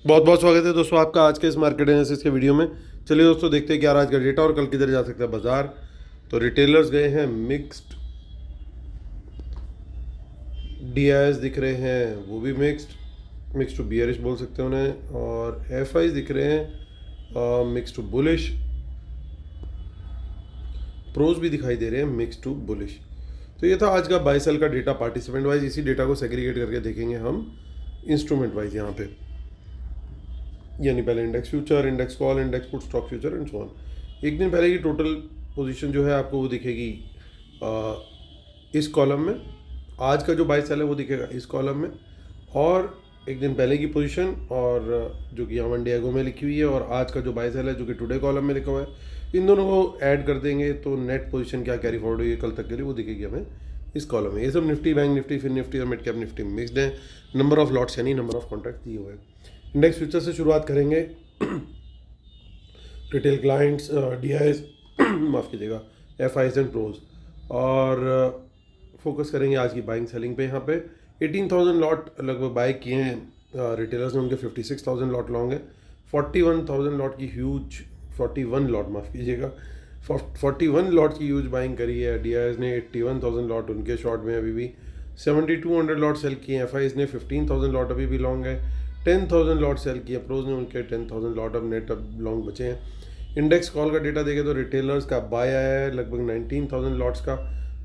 बहुत बहुत स्वागत है दोस्तों आपका आज के इस मार्केट एनालिसिस के वीडियो में। चलिए दोस्तों देखते हैं क्या आज का डेटा और कल किधर जा सकता है बाजार। तो रिटेलर्स गए हैं मिक्स्ड, डीआईएस दिख रहे हैं वो भी मिक्स्ड टू बियरिश बोल सकते हैं उन्हें, और एफआईज दिख रहे हैं मिक्स्ड टू बुलिश, प्रोज भी दिखाई दे रहे हैं मिक्स्ड टू बुलिश। तो ये था आज का बाय सेल का डेटा पार्टिसिपेंट वाइज। इसी डेटा को सेग्रीगेट करके देखेंगे हम इंस्ट्रूमेंट वाइज यहाँ पे, यानी पहले index future, index call, index put, stock future and so on. एक दिन पहले की टोटल पोजीशन जो है आपको वो दिखेगी इस कॉलम में। आज का जो बाय सेल है वो दिखेगा इस कॉलम में, और एक दिन पहले की पोजीशन और जो कि यहाँ डियागो में लिखी हुई है, और आज का जो बाय सेल है जो कि टुडे कॉलम में लिखा हुआ है, इन दोनों को ऐड कर देंगे तो नेट पोजीशन क्या कैरी फॉरवर्ड हुई है कल तक के लिए वो दिखेगी हमें इस कॉलम में। ये सब निफ्टी, बैंक निफ्टी, फिर निफ्टी और मिड कैप निफ्टी मिक्सड है। नंबर ऑफ लॉट्स यानी नंबर ऑफ कॉन्ट्रैक्ट दिए हुए हैं। इंडेक्स फ्यूचर से शुरुआत करेंगे। रिटेल क्लाइंट्स, डीआईएस माफ़ कीजिएगा, एफआईएस एंड प्रोज, और फोकस करेंगे आज की बाइंग सेलिंग पे। यहाँ पे 18,000 लॉट लगभग बाय किए हैं रिटेलर्स ने, उनके 56,000 लॉट लॉन्ग है। 41,000 लॉट की ह्यूज 41 लॉट माफ़ कीजिएगा 41 लॉट की ह्यूज बाइंग करी है। डीआईएस ने 81,000 लॉट उनके शॉर्ट में अभी भी 7200 लॉट सेल किए हैं। एफआईएस ने 15,000 लॉट अभी भी लॉन्ग है। 10,000 लॉट सेल किए। प्रोज ने उनके 10,000 लॉट अब नेट अब लॉन्ग बचे हैं। इंडेक्स कॉल का डेटा देखें तो रिटेलर्स का बाय आया है लगभग 19,000 लॉट्स का,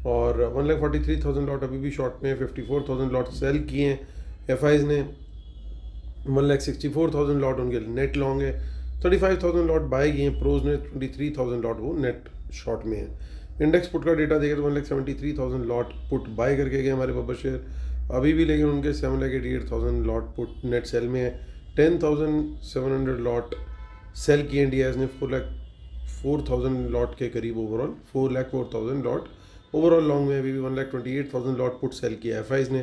और 1,43,000 लॉट अभी भी शॉर्ट में है। 54,000 लॉट सेल किए हैं एफआईज ने। 1,64,000 लॉट उनके नेट लॉन्ग है। 35,000 लॉट बाय किए हैं। प्रोज ने 23,000 लॉट वो नेट शॉर्ट में है। इंडेक्स पुट का डेटा देखें तो 1,73,000 लॉट पुट बाय करके गए हमारे पब्लिक शेयर अभी भी, लेकिन उनके 7,88,000 लॉट पुट नेट सेल में है। 10,700 लॉट सेल किए इंडियाज ने। 4,04,000 लॉट के करीब ओवरऑल, 4,04,000 लॉट ओवरऑल लॉन्ग में अभी भी। 1,28,000 लॉट पुट सेल किया एफआईज ने।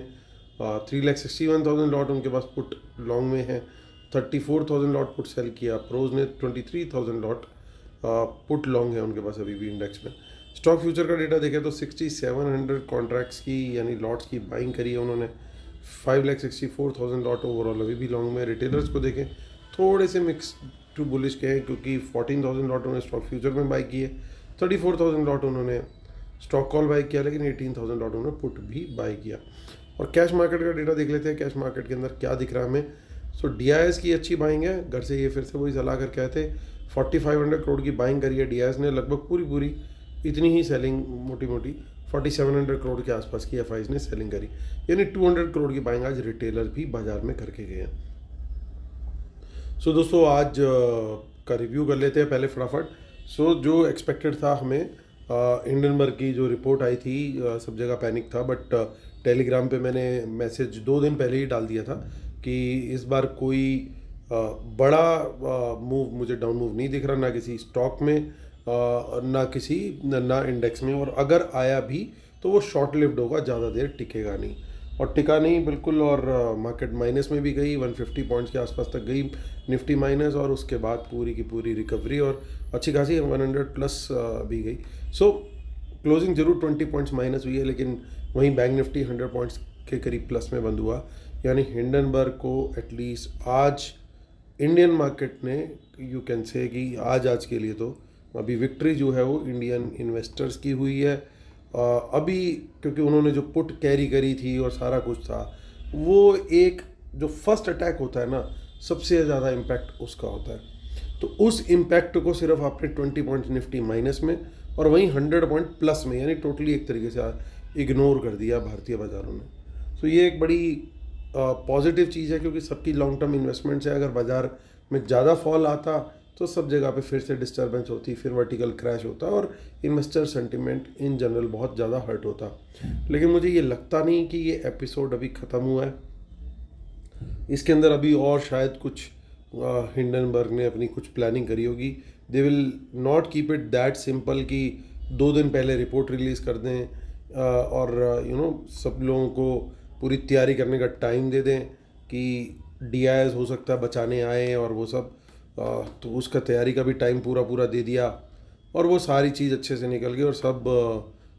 3,61,000 लॉट उनके पास पुट लॉन्ग में है। 34,000 लॉट पुट सेल किया प्रोज ने। 23,000 लॉट पुट लॉन्ग है उनके पास अभी भी इंडेक्स में। स्टॉक फ्यूचर का डेटा देखें तो 6,700 कॉन्ट्रैक्ट्स की यानी लॉट्स की बाइंग करी है उन्होंने। 5,64,000 लॉट ओवरऑल अभी भी लॉन्ग में। रिटेलर्स को देखें थोड़े से मिक्स टू बुलिश के हैं, क्योंकि 14,000 लॉट उन्होंने स्टॉक फ्यूचर में बाई किए। 34,000 लॉट उन्होंने स्टॉक कॉल बाई किया, लेकिन 18,000 लॉट उन्होंने पुट भी बाई किया। और कैश मार्केट का डेटा देख लेते हैं। कैश मार्केट के अंदर क्या दिख रहा है हमें। सो डीआईएस की अच्छी बाइंग है। घर से ये फिर से वही सलाह कर कहते 4,500 करोड़ की बाइंग करी है डीआईएस ने। लगभग पूरी इतनी ही सेलिंग मोटी मोटी 4,700 करोड़ के आसपास की एफआईज ने सेलिंग करी, यानी 200 करोड़ की बाइंग आज रिटेलर भी बाजार में करके गए हैं। सो दोस्तों आज का रिव्यू कर लेते हैं पहले फटाफट। सो जो एक्सपेक्टेड था हमें, हिंडनबर्ग की जो रिपोर्ट आई थी, सब जगह पैनिक था, बट टेलीग्राम पे मैंने मैसेज 2 दिन पहले ही डाल दिया था कि इस बार कोई बड़ा मूव मुझे डाउन मूव नहीं दिख रहा, ना किसी स्टॉक में, ना इंडेक्स में, और अगर आया भी तो वो शॉर्ट लिव्ड होगा, ज़्यादा देर टिकेगा नहीं। और टिका नहीं बिल्कुल, और मार्केट माइनस में भी गई। 150 पॉइंट्स के आसपास तक गई निफ्टी माइनस, और उसके बाद पूरी की पूरी रिकवरी और अच्छी खासी 100 प्लस भी गई। सो क्लोजिंग जरूर 20 पॉइंट्स माइनस हुई है, लेकिन वहीं बैंक निफ्टी 100 पॉइंट्स के करीब प्लस में बंद हुआ। यानी हिंडनबर्ग को एटलीस्ट आज इंडियन मार्केट ने, यू कैन से कि आज के लिए तो अभी विक्ट्री जो है वो इंडियन इन्वेस्टर्स की हुई है अभी, क्योंकि उन्होंने जो पुट कैरी करी थी और सारा कुछ था, वो एक जो फर्स्ट अटैक होता है ना, सबसे ज़्यादा इम्पैक्ट उसका होता है। तो उस इम्पैक्ट को सिर्फ आपने 20 पॉइंट निफ्टी माइनस में और वहीं 100 पॉइंट प्लस में, यानी टोटली एक तरीके से इग्नोर कर दिया भारतीय बाज़ारों ने। तो ये एक बड़ी पॉजिटिव चीज़ है, क्योंकि सबकी लॉन्ग टर्म इन्वेस्टमेंट्स है। अगर बाज़ार में ज़्यादा फॉल आता तो सब जगह पे फिर से डिस्टर्बेंस होती, फिर वर्टिकल क्रैश होता और इन्वेस्टर सेंटिमेंट इन जनरल बहुत ज़्यादा हर्ट होता। लेकिन मुझे ये लगता नहीं कि ये एपिसोड अभी ख़त्म हुआ है। इसके अंदर अभी और शायद कुछ हिंडनबर्ग ने अपनी कुछ प्लानिंग करी होगी। They will not keep it that simple कि 2 दिन पहले रिपोर्ट रिलीज़ कर दें और सब लोगों को पूरी तैयारी करने का टाइम दे दें कि डीआईएस हो सकता है बचाने आए और वो सब, तो उसका तैयारी का भी टाइम पूरा दे दिया, और वो सारी चीज़ अच्छे से निकल गई और सब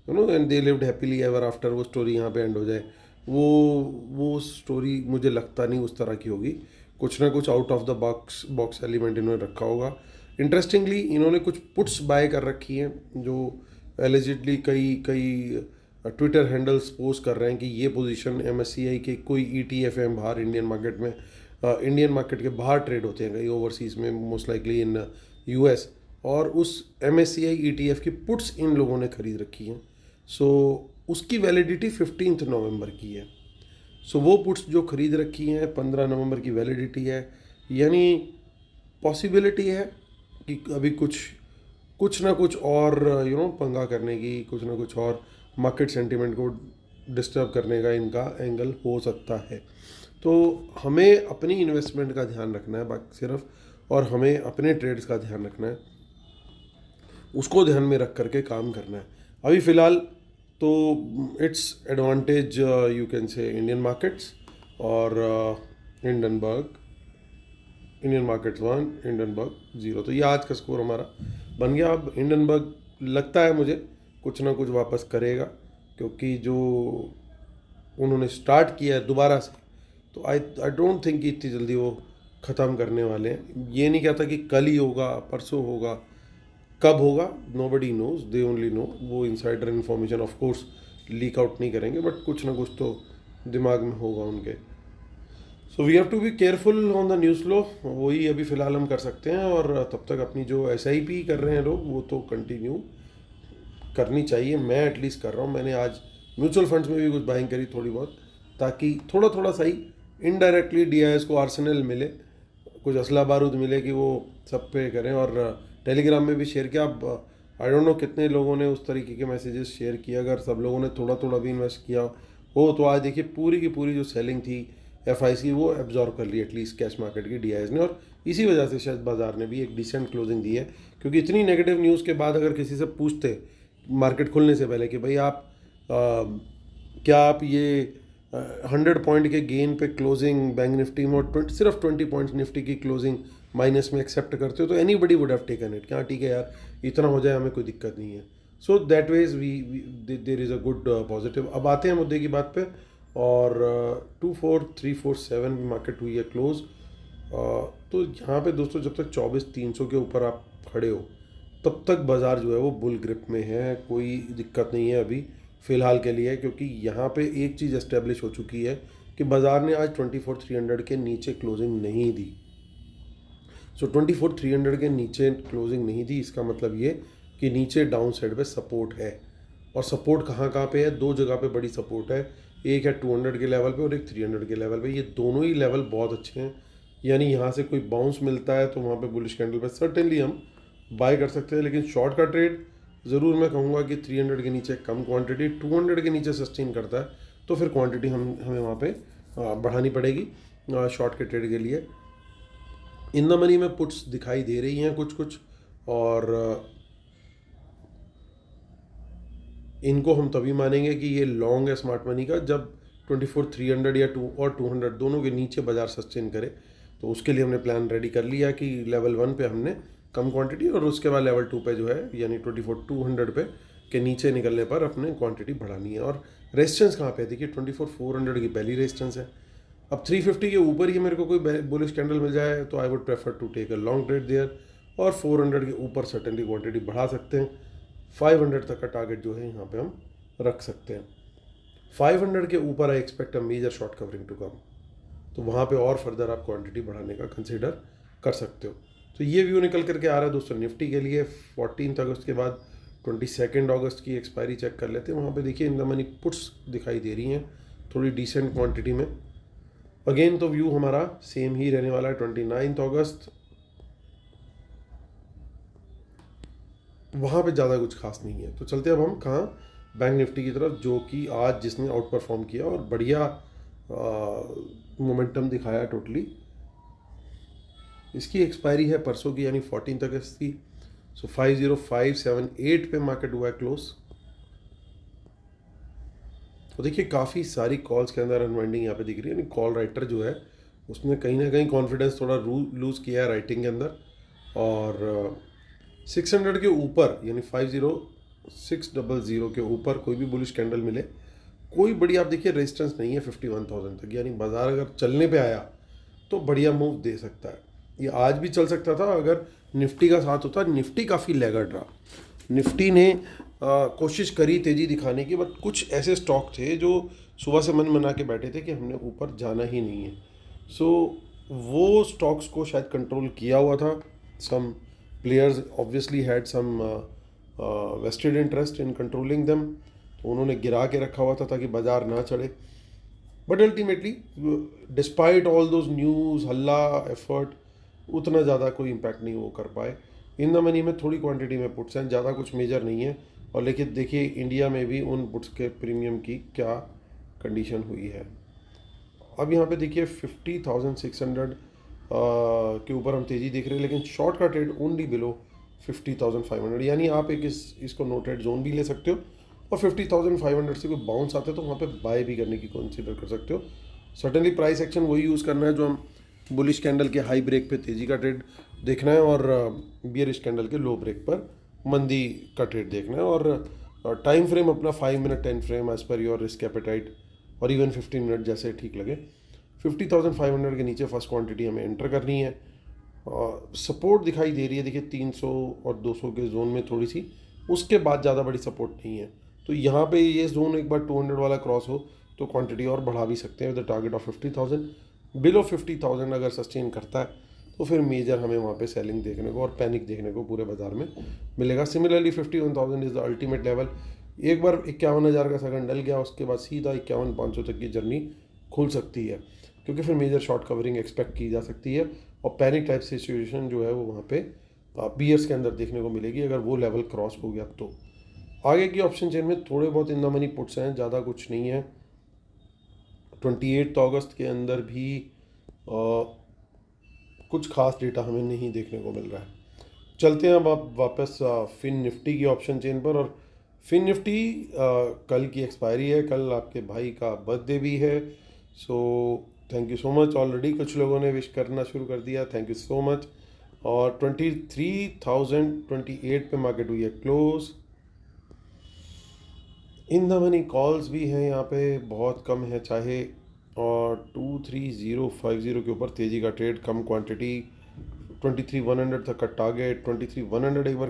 and they lived happily ever after, वो स्टोरी यहाँ पे एंड हो जाए। वो स्टोरी मुझे लगता नहीं उस तरह की होगी, कुछ ना कुछ out of the box box element इन्होंने रखा होगा। इंटरेस्टिंगली इन्होंने कुछ पुट्स बाय कर रखी हैं जो एलिजिडली कई कई ट्विटर हैंडल्स पोस्ट कर रहे हैं कि ये पोजीशन MSCI के कोई ETF है बाहर इंडियन मार्केट में, इंडियन मार्केट के बाहर ट्रेड होते हैं कई ओवरसीज़ में, मोस्ट लाइकली इन US, और उस MSCI ETF की पुट्स इन लोगों ने खरीद रखी हैं। सो उसकी वैलिडिटी 15 नवंबर की है। सो वो पुट्स जो खरीद रखी हैं 15 नवंबर की वैलिडिटी है, यानी पॉसिबिलिटी है कि अभी कुछ ना कुछ और पंगा करने की, कुछ ना कुछ और मार्केट सेंटिमेंट को डिस्टर्ब करने का इनका एंगल हो सकता है। तो हमें अपनी इन्वेस्टमेंट का ध्यान रखना है बाकी सिर्फ, और हमें अपने ट्रेड्स का ध्यान रखना है, उसको ध्यान में रख करके काम करना है। अभी फ़िलहाल तो it's advantage you can say Indian markets और इंडियन मार्केट्स 1, हिंडनबर्ग 0। तो ये आज का स्कोर हमारा बन गया। अब हिंडनबर्ग लगता है मुझे कुछ ना कुछ वापस करेगा, क्योंकि जो उन्होंने स्टार्ट किया है दोबारा से, तो आई डोंट थिंक कि इतनी जल्दी वो ख़त्म करने वाले हैं। ये नहीं कहता कि कल ही होगा, परसों होगा, कब होगा nobody knows, they only know. वो insider information of course leak out नहीं करेंगे, बट कुछ ना कुछ तो दिमाग में होगा उनके। So we have to be careful on the news flow, वही अभी फ़िलहाल हम कर सकते हैं। और तब तक अपनी जो SIP कर रहे हैं लोग, वो तो कंटिन्यू करनी चाहिए। मैं एटलीस्ट कर रहा हूँ। मैंने आज म्यूचुअल फंड्स में भी कुछ बाइंग करी थोड़ी बहुत, ताकि थोड़ा थोड़ा सही इनडायरेक्टली DIS को आर्सेनल मिले, कुछ असला बारूद मिले कि वो सब पे करें। और टेलीग्राम में भी शेयर किया। अब आई डोंट नो कितने लोगों ने उस तरीके के मैसेजेस शेयर किए। अगर सब लोगों ने थोड़ा थोड़ा भी इन्वेस्ट किया हो तो आज देखिए पूरी की पूरी जो सेलिंग थी FIs की वो एब्जॉर्ब कर ली एटलीस्ट कैश मार्केट की DIS ने, और इसी वजह से शायद बाजार ने भी एक डिसेंट क्लोजिंग दी है। क्योंकि इतनी नेगेटिव न्यूज़ के बाद अगर किसी से पूछते मार्केट खुलने से पहले कि भाई आप क्या आप ये 100 पॉइंट के गेन पे क्लोजिंग बैंक निफ्टी में और सिर्फ 20 पॉइंट्स निफ्टी की क्लोजिंग माइनस में एक्सेप्ट करते हो, तो anybody would have taken it, क्या ठीक है यार इतना हो जाए, हमें कोई दिक्कत नहीं है। So that ways we there is a good positive. अब आते हैं मुद्दे की बात पे, और 24347 भी मार्केट हुई है क्लोज। तो यहाँ पे दोस्तों जब तक 24,300 के ऊपर आप खड़े हो तब तक बाज़ार जो है वो बुल ग्रिप में है, कोई दिक्कत नहीं है अभी फ़िलहाल के लिए। क्योंकि यहाँ पे एक चीज़ एस्टेब्लिश हो चुकी है कि बाज़ार ने आज 24,300 के नीचे क्लोजिंग नहीं दी। सो 24,300 के नीचे क्लोजिंग नहीं दी, इसका मतलब ये कि नीचे डाउन साइड पे सपोर्ट है। और सपोर्ट कहाँ कहाँ पे है? दो जगह पे बड़ी सपोर्ट है, एक है 200 के लेवल पे और एक 300 के लेवल पे। ये दोनों ही लेवल बहुत अच्छे हैं, यानी यहाँ से कोई बाउंस मिलता है तो वहाँ पे बुलिश कैंडल पे सर्टेनली हम बाय कर सकते हैं। लेकिन शॉर्ट का ट्रेड ज़रूर मैं कहूँगा कि 300 के नीचे कम क्वांटिटी, 200 के नीचे सस्टेन करता है तो फिर क्वांटिटी हमें वहाँ पे बढ़ानी पड़ेगी शॉर्ट के ट्रेड के लिए। इन द मनी में पुट्स दिखाई दे रही हैं कुछ कुछ, और इनको हम तभी मानेंगे कि ये लॉन्ग है स्मार्ट मनी का जब 24,300 या 200 दोनों के नीचे बाजार सस्टेन करे। तो उसके लिए हमने प्लान रेडी कर लिया कि लेवल 1 पे हमने कम क्वांटिटी और उसके बाद लेवल 2 पे जो है यानी 24,200 पे के नीचे निकलने पर अपने क्वांटिटी बढ़ानी है। और रेजिस्टेंस कहाँ पे है? देखिए 24,400 की पहली रेजिस्टेंस है। अब 350 के ऊपर ही मेरे को कोई बुलिश कैंडल मिल जाए तो I would prefer to take a long trade there, और 400 के ऊपर सर्टेनली क्वांटिटी बढ़ा सकते हैं। 500 तक का टारगेट जो है यहाँ पे हम रख सकते हैं। 500 के ऊपर I expect a major short covering to come, तो वहाँ पे और फर्दर आप क्वांटिटी बढ़ाने का कंसिडर कर सकते हो। तो ये व्यू निकल करके आ रहा है दोस्तों निफ्टी के लिए। 14 अगस्त के बाद 22 अगस्त की एक्सपायरी चेक कर लेते हैं। वहाँ पे देखिए इन द मनी पुट्स दिखाई दे रही हैं थोड़ी डिसेंट क्वांटिटी में। अगेन तो व्यू हमारा सेम ही रहने वाला है 29 अगस्त, वहाँ पे ज़्यादा कुछ खास नहीं है। तो चलते अब हम कहाँ, बैंक निफ्टी की तरफ, जो कि आज जिसने आउट परफॉर्म किया और बढ़िया मोमेंटम दिखाया टोटली। इसकी एक्सपायरी है परसों की यानी 14 अगस्त की। सो 50578 पे मार्केट हुआ है क्लोज। तो देखिए काफ़ी सारी कॉल्स के अंदर अनवाइंडिंग यहाँ पे दिख रही है, यानी कॉल राइटर जो है उसने कहीं ना कहीं कॉन्फिडेंस थोड़ा लूज़ किया है राइटिंग के अंदर। और 600 के ऊपर यानी 50600 के ऊपर कोई भी बुलिश कैंडल मिले, कोई बड़ी आप देखिए रेजिस्टेंस नहीं है 51,000 तक। यानी बाजार अगर चलने पे आया तो बढ़िया मूव दे सकता है। ये आज भी चल सकता था अगर निफ्टी का साथ होता। निफ्टी काफ़ी लैगर्ड रहा। निफ्टी ने कोशिश करी तेज़ी दिखाने की, बट कुछ ऐसे स्टॉक थे जो सुबह से मन बना के बैठे थे कि हमने ऊपर जाना ही नहीं है। सो वो स्टॉक्स को शायद कंट्रोल किया हुआ था। Some players obviously had some vested interest in controlling them, तो उन्होंने गिरा के रखा हुआ था ताकि बाजार ना चढ़े। But ultimately despite all those news, हल्ला, एफर्ट, उतना ज़्यादा कोई इम्पैक्ट नहीं वो कर पाए। इन द मनी में थोड़ी क्वांटिटी में पुट्स हैं, ज़्यादा कुछ मेजर नहीं है। और लेकिन देखिए इंडिया में भी उन पुट्स के प्रीमियम की क्या कंडीशन हुई है। अब यहाँ पे देखिए 50,600 के ऊपर हम तेज़ी देख रहे हैं, लेकिन शॉर्ट का ट्रेड ओनली बिलो 50,500, यानी आप एक इसको नो ट्रेड जोन भी ले सकते हो, और 50,500 से कोई बाउंस आता है तो वहाँ पे बाय भी करने की कंसीडर कर सकते हो। सर्टेनली प्राइस एक्शन वही यूज़ करना है जो हम बुलिश कैंडल के हाई ब्रेक पे तेज़ी का ट्रेड देखना है, और बियरिश कैंडल के लो ब्रेक पर मंदी का ट्रेड देखना है। और टाइम फ्रेम अपना 5 minute 10 frame as per your risk appetite, और इवन 15 मिनट जैसे ठीक लगे। 50,500 के नीचे फर्स्ट क्वांटिटी हमें एंटर करनी है। सपोर्ट दिखाई दे रही है, देखिए 300 और 200 के जोन में थोड़ी सी, उसके बाद ज़्यादा बड़ी सपोर्ट नहीं है। तो यहाँ पे ये जोन एक बार 200 वाला क्रॉस हो तो क्वांटिटी और बढ़ा भी सकते हैं with the target of 50,000। Below 50,000 अगर सस्टेन करता है तो फिर मेजर हमें वहाँ पे सेलिंग देखने को और पैनिक देखने को पूरे बाजार में मिलेगा। Similarly 51,000 is the ultimate level. एक बार 51,000 का सेकंड डल गया, उसके बाद सीधा 51,500 तक की जर्नी खुल सकती है, क्योंकि फिर मेजर शॉर्ट कवरिंग एक्सपेक्ट की जा सकती है, और पैनिक टाइप सिचुएशन जो है वो वहाँ पे बीयर्स के अंदर देखने को मिलेगी अगर वो लेवल क्रॉस हो गया तो। आगे की ऑप्शन चेन में थोड़े बहुत इन द मनी पुट्स हैं, ज़्यादा कुछ नहीं है। 28 अगस्त के अंदर भी कुछ खास डेटा हमें नहीं देखने को मिल रहा है। चलते हैं अब आप वापस फिन निफ्टी की ऑप्शन चेन पर। और फिन निफ्टी कल की एक्सपायरी है, कल आपके भाई का बर्थडे भी है। So thank you so much, already कुछ लोगों ने विश करना शुरू कर दिया, थैंक यू सो मच। और 23,028 पे मार्केट हुई है close. In the money calls भी हैं यहाँ पे, बहुत कम है चाहे, और 23,050 के ऊपर तेज़ी का ट्रेड, कम क्वांटिटी, 23,100 तक का टारगेट। 23,100 एक बार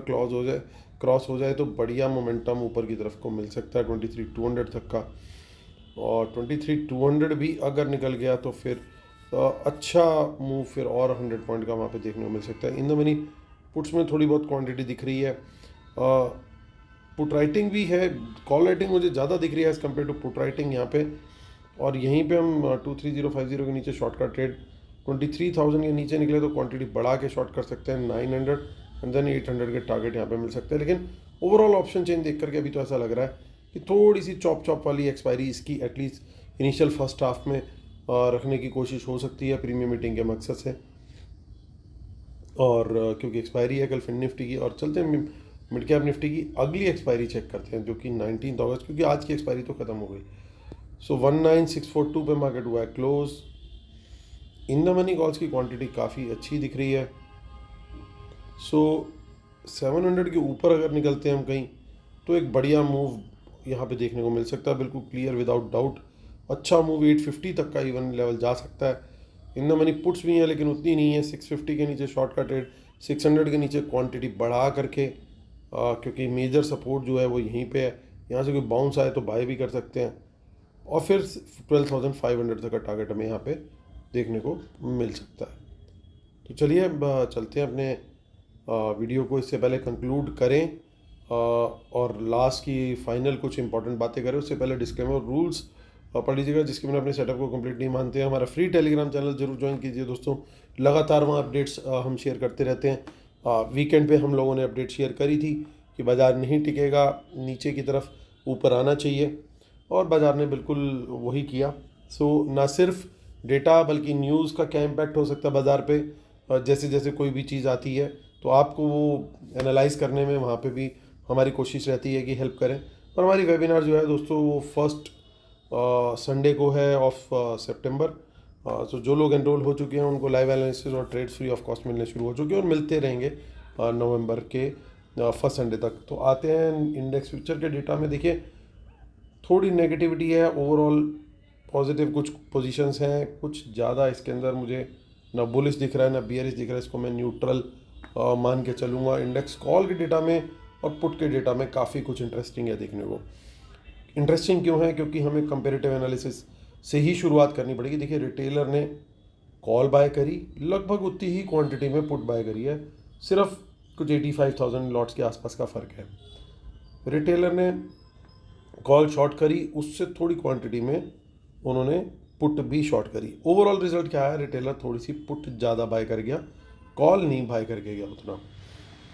क्रॉस हो जाए तो बढ़िया मोमेंटम ऊपर की तरफ को मिल सकता है 23,200 तक का। और 23,200 भी अगर निकल गया तो फिर अच्छा मूव फिर और 100 पॉइंट का वहाँ पे देखने को मिल सकता है। इन द मनी पुट्स में थोड़ी बहुत क्वांटिटी दिख रही है, पुट राइटिंग भी है, कॉल राइटिंग मुझे ज़्यादा दिख रही है as compare to put writing यहाँ पे। और यहीं पे हम 23,050 के नीचे शॉर्ट का ट्रेड, 23,000 के नीचे निकले तो क्वांटिटी बढ़ा के शॉर्ट कर सकते हैं 900, एंड देन 800 के टारगेट यहाँ पे मिल सकते हैं। लेकिन ओवरऑल ऑप्शन चेन देख करके अभी तो ऐसा लग रहा है कि थोड़ी सी चॉप वाली एक्सपायरी इसकी एटलीस्ट इनिशियल फर्स्ट हाफ में रखने की कोशिश हो सकती है प्रीमियम मीटिंग के मकसद से। और क्योंकि एक्सपायरी है कल फिन निफ्टी की। और चलते हैं मिड कैप निफ्टी की अगली एक्सपायरी चेक करते हैं, जो कि 19 अगस्त, क्योंकि आज की एक्सपायरी तो ख़त्म हो गई। सो 19,642 पे मार्केट हुआ है close. In the money calls की क्वांटिटी काफ़ी अच्छी दिख रही है। सो 700 के ऊपर अगर निकलते हैं हम कहीं तो एक बढ़िया मूव यहाँ पे देखने को मिल सकता है, बिल्कुल क्लियर विदाउट डाउट। अच्छा मूव 850 तक का इवन लेवल जा सकता है। इन द मनी पुट्स भी हैं लेकिन उतनी नहीं है। 650 के नीचे शॉर्ट का ट्रेड, 600 के नीचे क्वांटिटी बढ़ा करके, क्योंकि मेजर सपोर्ट जो है वो यहीं पे है, यहाँ से कोई बाउंस आए तो बाय भी कर सकते हैं। और फिर 12,500 तक का टारगेट हमें यहाँ पे देखने को मिल सकता है। तो चलिए अब चलते हैं अपने वीडियो को, इससे पहले कंक्लूड करें और लास्ट की फाइनल कुछ इंपॉर्टेंट बातें करें। उससे पहले डिस्क्लेमर रूल्स पढ़ लीजिएगा, जिसके बिना अपने सेटअप को कंप्लीट नहीं मानते हैं। हमारा फ्री टेलीग्राम चैनल जरूर ज्वाइन कीजिए दोस्तों, लगातार वहाँ अपडेट्स हम शेयर करते रहते हैं। वीकेंड पे हम लोगों ने अपडेट शेयर करी थी कि बाज़ार नहीं टिकेगा, नीचे की तरफ ऊपर आना चाहिए, और बाज़ार ने बिल्कुल वही किया। सो ना सिर्फ डेटा बल्कि न्यूज़ का क्या इम्पैक्ट हो सकता है बाज़ार पे, जैसे जैसे कोई भी चीज़ आती है तो आपको वो एनालाइज करने में वहाँ पे भी हमारी कोशिश रहती है कि हेल्प करें। और हमारी वेबिनार जो है दोस्तों वो फर्स्ट संडे को है ऑफ सितंबर। तो जो लोग एनरोल हो चुके हैं उनको लाइव एनालिसिस और ट्रेड्स फ्री ऑफ कॉस्ट मिलने शुरू हो चुके हैं और मिलते रहेंगे नवंबर के फर्स्ट संडे तक। तो आते हैं इंडेक्स फ्यूचर के डेटा में। देखिए थोड़ी नेगेटिविटी है, ओवरऑल पॉजिटिव कुछ पोजीशंस हैं, कुछ ज़्यादा इसके अंदर मुझे ना बुलिश दिख रहा है ना बियरिश दिख रहा है, इसको मैं न्यूट्रल मान के चलूँगा। इंडेक्स कॉल के डेटा में और पुट के डेटा में काफ़ी कुछ इंटरेस्टिंग है देखने को। इंटरेस्टिंग क्यों है? क्योंकि हमें कंपेरेटिव एनालिसिस से ही शुरुआत करनी पड़ेगी। देखिए रिटेलर ने कॉल बाय करी, लगभग उतनी ही क्वांटिटी में पुट बाय करी है, सिर्फ कुछ 85,000 लॉट्स के आसपास का फ़र्क है। रिटेलर ने कॉल शॉर्ट करी, उससे थोड़ी क्वांटिटी में उन्होंने पुट भी शॉर्ट करी। ओवरऑल रिजल्ट क्या है? रिटेलर थोड़ी सी पुट ज़्यादा बाय कर गया, कॉल नहीं बाय करके गया उतना।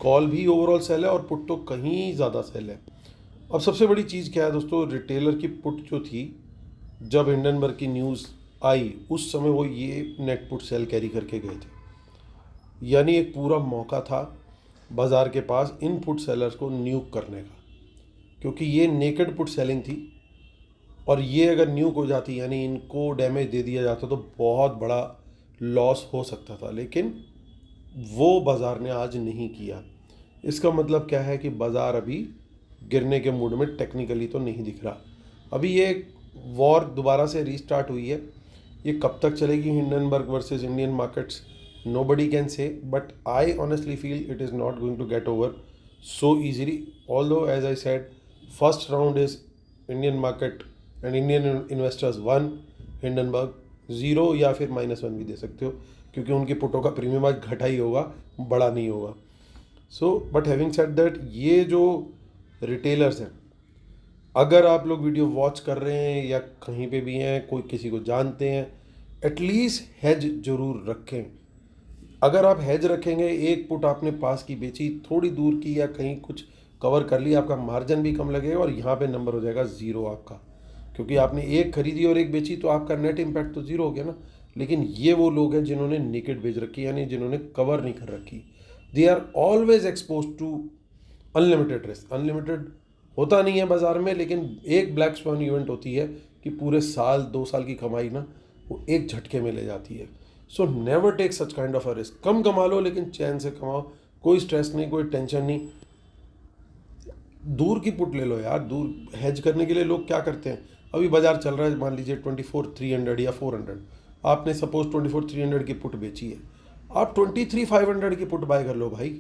कॉल भी ओवरऑल सेल है और पुट तो कहीं ज़्यादा सेल है। अब सबसे बड़ी चीज़ क्या है दोस्तों, रिटेलर की पुट जो थी, जब हिंडनबर्ग की न्यूज़ आई उस समय वो ये नेट पुट सेल कैरी करके गए थे। यानी एक पूरा मौका था बाज़ार के पास इन पुट सेलर्स को न्यूक करने का, क्योंकि ये नेकेड पुट सेलिंग थी और ये अगर न्यूक हो जाती यानी इनको डैमेज दे दिया जाता तो बहुत बड़ा लॉस हो सकता था, लेकिन वो बाज़ार ने आज नहीं किया। इसका मतलब क्या है कि बाज़ार अभी गिरने के मूड में टेक्निकली तो नहीं दिख रहा। अभी ये वॉर दोबारा से रीस्टार्ट हुई है, ये कब तक चलेगी Hindenburg versus Indian markets, nobody can say, but I honestly feel it is not going to get over so easily. Although as I said, first round is Indian market and Indian investors 1, Hindenburg 0 या फिर -1 भी दे सकते हो, क्योंकि उनके पुटों का premium आज घटा ही होगा, बड़ा नहीं होगा। So but having said that, ये जो रिटेलर्स हैं, अगर आप लोग वीडियो वॉच कर रहे हैं या कहीं पे भी हैं, कोई किसी को जानते हैं, एटलीस्ट हेज जरूर रखें। अगर आप हेज रखेंगे, एक पुट आपने पास की बेची, थोड़ी दूर की या कहीं कुछ कवर कर लिया, आपका मार्जिन भी कम लगेगा और यहाँ पे नंबर हो जाएगा ज़ीरो आपका, क्योंकि आपने एक खरीदी और एक बेची तो आपका नेट इम्पैक्ट तो ज़ीरो हो गया ना। लेकिन ये वो लोग हैं जिन्होंने नेकेड बेच रखी, यानी जिन्होंने कवर नहीं कर रखी, they are always expose to unlimited risk. Unlimited होता नहीं है बाज़ार में, लेकिन एक ब्लैक स्वान इवेंट होती है कि पूरे साल 2 साल की कमाई ना वो एक झटके में ले जाती है। So never take such kind of a risk. कम कमा लो लेकिन चैन से कमाओ, कोई स्ट्रेस नहीं, कोई टेंशन नहीं। दूर की पुट ले लो यार। दूर हेज करने के लिए लोग क्या करते हैं, अभी बाजार चल रहा है मान लीजिए 24,300 या 400, आपने सपोज 24,300 की पुट बेची है, आप 23,500 की पुट बाय कर लो भाई।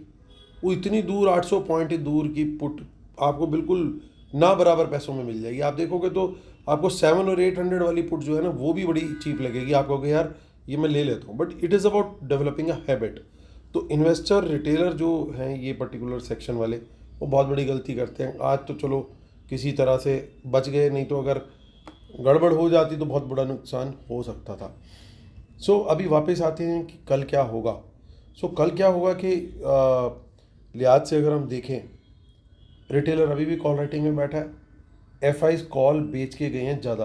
वो इतनी दूर 800 पॉइंट दूर की पुट आपको बिल्कुल ना बराबर पैसों में मिल जाएगी। आप देखोगे तो आपको 700 और 800 वाली पुट जो है ना, वो भी बड़ी चीप लगेगी। आप कहोगे यार ये मैं ले लेता हूँ, but it is about developing a habit. तो इन्वेस्टर रिटेलर जो हैं ये पर्टिकुलर सेक्शन वाले, वो बहुत बड़ी गलती करते हैं। आज तो चलो किसी तरह से बच गए, नहीं तो अगर गड़बड़ हो जाती तो बहुत बड़ा नुकसान हो सकता था। सो अभी वापस आते हैं कि कल क्या होगा। सो कल क्या होगा कि लिहाज से अगर हम देखें, रिटेलर अभी भी कॉल राइटिंग में बैठा है, एफआईज कॉल बेच के गए हैं ज़्यादा,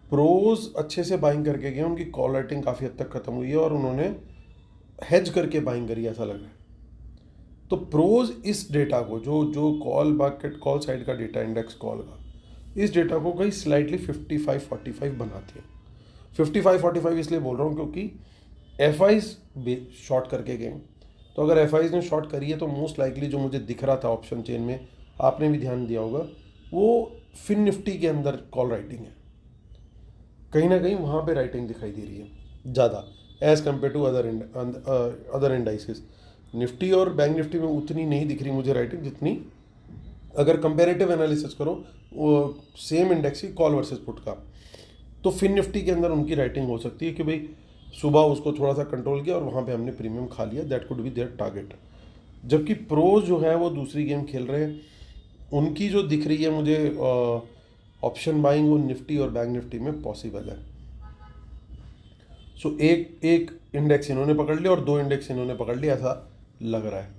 प्रोज अच्छे से बाइंग करके गए, उनकी कॉल राइटिंग काफ़ी हद तक ख़त्म हुई है और उन्होंने हेज करके बाइंग करी, ऐसा लग रहा है। तो प्रोज इस डेटा को, जो जो कॉल मार्केट कॉल साइड का डेटा, इंडेक्स कॉल का, इस डेटा को कहीं स्लाइटली 55-45 बनाते हैं। 55-45 इसलिए बोल रहा हूँ क्योंकि एफआईज शॉर्ट करके गए, तो अगर एफआईज ने शॉर्ट करी है तो मोस्ट लाइकली जो मुझे दिख रहा था ऑप्शन चेन में, आपने भी ध्यान दिया होगा, वो फिन निफ्टी के अंदर कॉल राइटिंग है। कहीं ना कहीं वहाँ पे राइटिंग दिखाई दे रही है ज़्यादा as compare to other indices. Nifty और बैंक निफ्टी में उतनी नहीं दिख रही मुझे राइटिंग, जितनी अगर कंपेरेटिव एनालिसिस करो वो सेम इंडेक्स की कॉल वर्सेस पुट का, तो फिन निफ्टी के अंदर उनकी राइटिंग हो सकती है कि भाई सुबह उसको थोड़ा सा कंट्रोल किया और वहाँ पे हमने प्रीमियम खा लिया, that could be their target. जबकि प्रोज जो है वो दूसरी गेम खेल रहे हैं, उनकी जो दिख रही है मुझे ऑप्शन बाइंग वो निफ्टी और बैंक निफ्टी में पॉसिबल है। सो एक इंडेक्स इन्होंने पकड़ लिया और 2 इंडेक्स इन्होंने पकड़ लिया, ऐसा लग रहा है।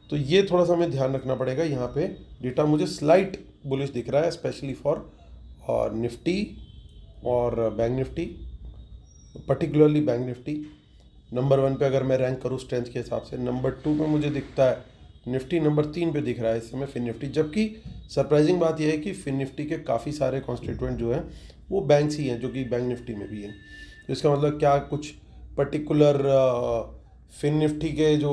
तो ये थोड़ा सा हमें ध्यान रखना पड़ेगा। यहाँ पे डेटा मुझे स्लाइट बुलिश दिख रहा है, स्पेशली फॉर निफ्टी और bank Nifty, particularly bank Nifty. Number 1 पे अगर मैं रैंक करूँ स्ट्रेंथ के हिसाब से, नंबर 2 पे मुझे दिखता है निफ्टी, नंबर 3 पे दिख रहा है इस समय फिन निफ्टी। जबकि सरप्राइजिंग बात यह है कि फिन निफ्टी के काफ़ी सारे कॉन्स्टिट्यूएंट जो हैं वो बैंक्स ही हैं, जो कि बैंक निफ्टी में भी हैं। तो इसका मतलब क्या, कुछ पर्टिकुलर फिन निफ्टी के जो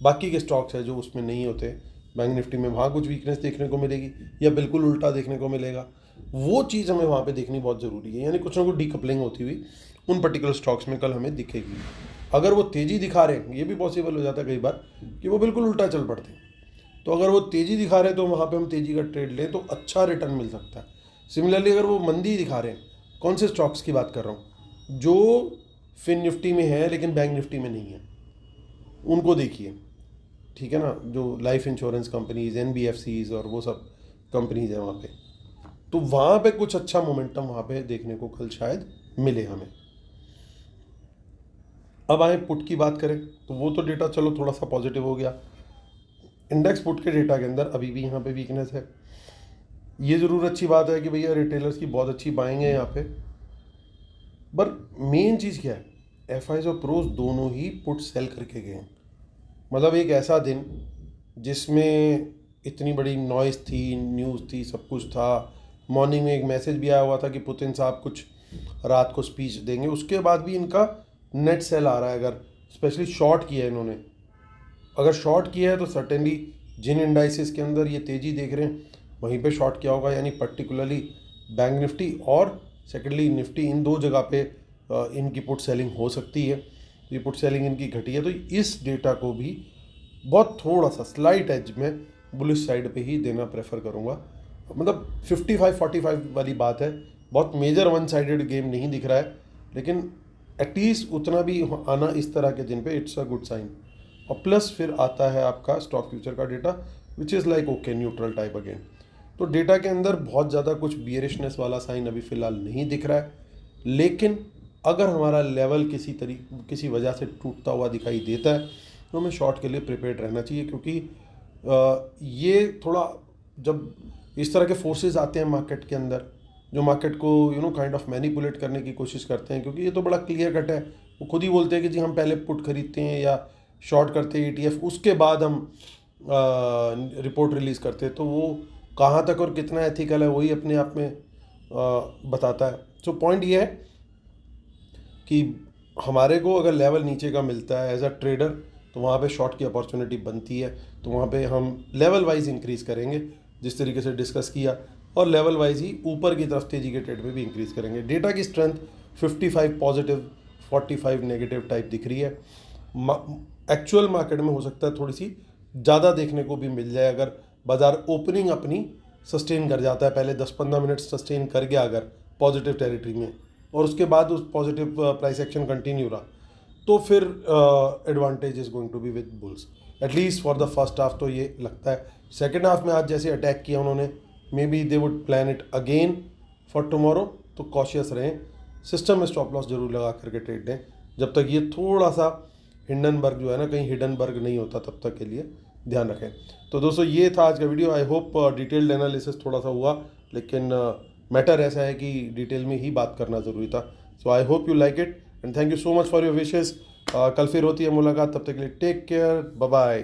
बाकी के स्टॉक्स हैं जो उसमें नहीं होते बैंक निफ्टी में, वहाँ कुछ वीकनेस देखने को मिलेगी या बिल्कुल उल्टा देखने को मिलेगा। वो चीज़ हमें वहाँ पे देखनी बहुत ज़रूरी है, यानी कुछ ना कुछ डीकपलिंग होती हुई उन पर्टिकुलर स्टॉक्स में कल हमें दिखेगी। अगर वो तेज़ी दिखा रहे हैं, ये भी पॉसिबल हो जाता है कई बार कि वो बिल्कुल उल्टा चल पड़ते हैं, तो अगर वो तेज़ी दिखा रहे हैं तो वहाँ पे हम तेज़ी का ट्रेड लें तो अच्छा रिटर्न मिल सकता है। सिमिलरली अगर वो मंदी दिखा रहे हैं, कौन से स्टॉक्स की बात कर रहा हूँ, जो फिन निफ्टी में है लेकिन बैंक निफ्टी में नहीं है, उनको देखिए, ठीक है ना, जो लाइफ इंश्योरेंस कंपनीज, NBFCs और वो सब कंपनीज हैं वहाँ पे, तो वहाँ पे कुछ अच्छा मोमेंटम वहाँ पे देखने को कल शायद मिले हमें। अब आए पुट की बात करें तो वो तो डेटा चलो थोड़ा सा पॉजिटिव हो गया। इंडेक्स पुट के डेटा के अंदर अभी भी यहाँ पे वीकनेस है। ये ज़रूर अच्छी बात है कि भैया रिटेलर्स की बहुत अच्छी बाइंग है यहाँ पे, पर मेन चीज़ क्या है, FIs और प्रोज दोनों ही पुट सेल करके गए हैं। मतलब एक ऐसा दिन जिसमें इतनी बड़ी नॉइज़ थी, न्यूज़ थी, सब कुछ था, मॉर्निंग में एक मैसेज भी आया हुआ था कि पुतिन साहब कुछ रात को स्पीच देंगे, उसके बाद भी इनका नेट सेल आ रहा है। अगर स्पेशली शॉर्ट किया है इन्होंने, अगर शॉर्ट किया है तो सर्टेनली जिन इंडाइसिस के अंदर ये तेज़ी देख रहे हैं वहीं पे शॉर्ट किया होगा, यानी पर्टिकुलरली बैंक निफ्टी और सेकेंडली निफ्टी, इन दो जगह पे इनकी पुट सेलिंग हो सकती है। ये पुट सेलिंग इनकी घटी है, तो इस डेटा को भी बहुत थोड़ा सा स्लाइट एज में बुलिश साइड पे ही देना प्रेफर करूँगा। मतलब 55-45 वाली बात है, बहुत मेजर वन साइडेड गेम नहीं दिख रहा है, लेकिन एटलीस्ट उतना भी आना इस तरह के दिन पे इट्स अ गुड साइन। और प्लस फिर आता है आपका स्टॉक फ्यूचर का data which is like okay neutral type again. तो डेटा के अंदर बहुत ज़्यादा कुछ बियरिशनेस वाला साइन अभी फ़िलहाल नहीं दिख रहा है, लेकिन अगर हमारा लेवल किसी वजह से टूटता हुआ दिखाई देता है तो हमें शॉर्ट के लिए प्रिपेयर्ड रहना चाहिए, क्योंकि ये थोड़ा जब इस तरह के फोर्सेस आते हैं मार्केट के अंदर जो मार्केट को काइंड ऑफ मैनिपुलेट करने की कोशिश करते हैं, क्योंकि ये तो बड़ा क्लियर कट है, वो खुद ही बोलते हैं कि जी हम पहले पुट खरीदते हैं या शॉर्ट करते हैं ETF, उसके बाद हम रिपोर्ट रिलीज़ करते हैं, तो वो कहाँ तक और कितना एथिकल है वही अपने आप में बताता है। सो पॉइंट ये है कि हमारे को अगर लेवल नीचे का मिलता है एज अ ट्रेडर तो वहाँ पे शॉर्ट की अपॉर्चुनिटी बनती है, तो वहाँ पे हम लेवल वाइज इंक्रीज़ करेंगे जिस तरीके से डिस्कस किया, और लेवल वाइज ही ऊपर की तरफ तेजी के ट्रेड में भी इंक्रीज़ करेंगे। डेटा की स्ट्रेंथ 55 पॉजिटिव 45 नेगेटिव टाइप दिख रही है। एक्चुअल मार्केट में हो सकता है थोड़ी सी ज़्यादा देखने को भी मिल जाए, अगर बाज़ार ओपनिंग अपनी सस्टेन कर जाता है, पहले 10-15 मिनट सस्टेन कर गया अगर पॉजिटिव टेरिटरी में, और उसके बाद उस पॉजिटिव प्राइस एक्शन कंटिन्यू रहा, तो फिर advantage is going to be with bulls at least for the first half. तो ये लगता है सेकेंड हाफ में आज जैसे अटैक किया उन्होंने, may be they would plan it again for tomorrow, तो कॉशियस रहें, सिस्टम में स्टॉप लॉस जरूर लगा करके ट्रेड दें जब तक ये थोड़ा सा हिंडनबर्ग जो है ना कहीं हिडनबर्ग नहीं होता, तब तक के लिए ध्यान रखें। तो दोस्तों ये था आज का video. I hope detailed analysis थोड़ा सा हुआ, लेकिन मैटर ऐसा है कि डिटेल में ही बात करना ज़रूरी था। So I hope you like it and thank you so much for your wishes. कल फिर होती है मुलाकात, तब तक के लिए टेक केयर, बाय बाय।